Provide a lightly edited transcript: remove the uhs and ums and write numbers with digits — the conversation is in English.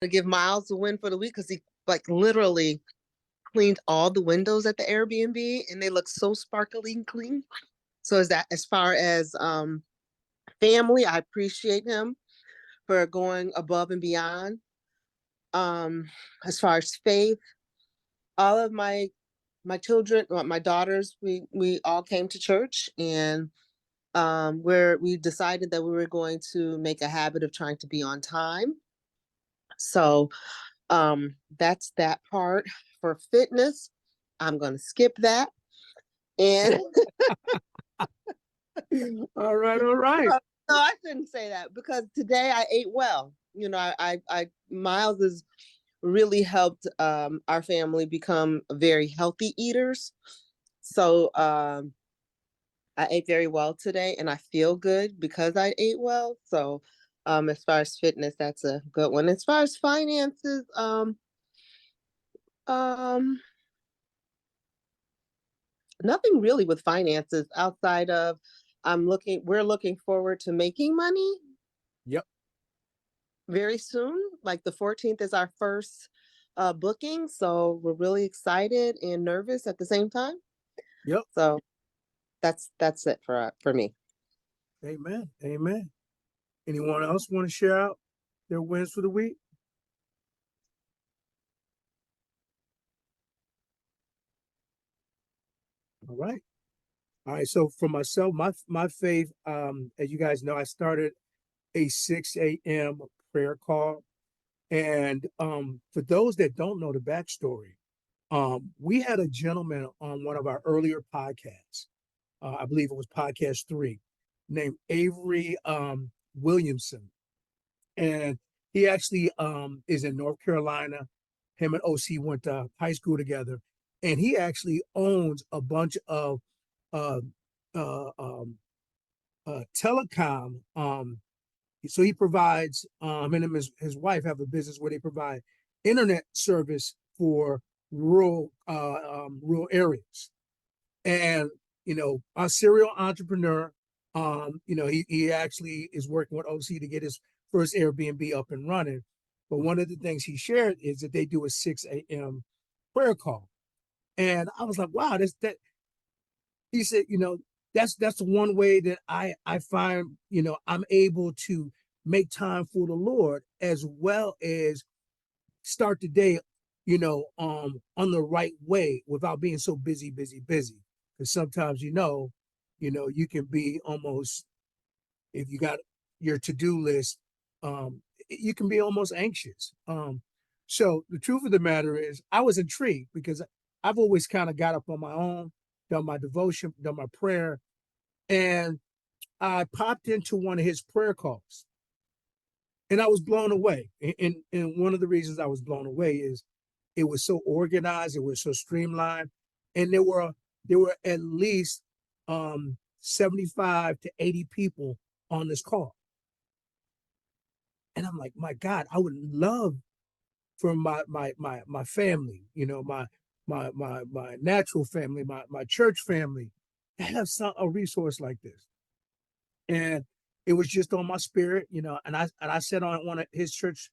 to give Miles a win for the week because he like literally cleaned all the windows at the Airbnb and they look so sparkly and clean. So is that as far as family, I appreciate him for going above and beyond. Um, as far as faith, all of my children, my daughters, we all came to church and where we decided that we were going to make a habit of trying to be on time. So that's that part. For fitness, I'm going to skip that. And All right, all right. no, I shouldn't say that because today I ate well. Miles has really helped our family become very healthy eaters. So I ate very well today and I feel good because I ate well. So as far as fitness, that's a good one. As far as finances, um nothing really with finances outside of we're looking forward to making money Yep. very soon. Like the 14th is our first booking. So we're really excited and nervous at the same time. Yep. So that's it for me. Amen. Amen. Anyone else want to share out their wins for the week? All right. All right. So for myself, my faith, as you guys know, I started a 6 a.m. prayer call. And for those that don't know the backstory, we had a gentleman on one of our earlier podcasts. I believe it was podcast 3, named Avery Williamson. And he actually is in North Carolina. Him and OC went to high school together. And he actually owns a bunch of uh, uh, um, telecom. So he provides, him and his wife have a business where they provide internet service for rural areas. And a serial entrepreneur. He actually is working with OC to get his first Airbnb up and running. But one of the things he shared is that they do a 6 a.m. prayer call. And I was like, wow, that he said, that's one way that I find, I'm able to make time for the Lord as well as start the day, on the right way without being so busy, busy, busy. Because sometimes, you can be almost, if you got your to-do list, you can be almost anxious. So the truth of the matter is I was intrigued because I've always kind of got up on my own, done my devotion, done my prayer, and I popped into one of his prayer calls and I was blown away. And one of the reasons I was blown away is it was so organized, it was so streamlined, and there were at least 75 to 80 people on this call. And I'm like, my God, I would love for my family, my natural family, my church family, to have a resource like this. And it was just on my spirit, and I said on one of his church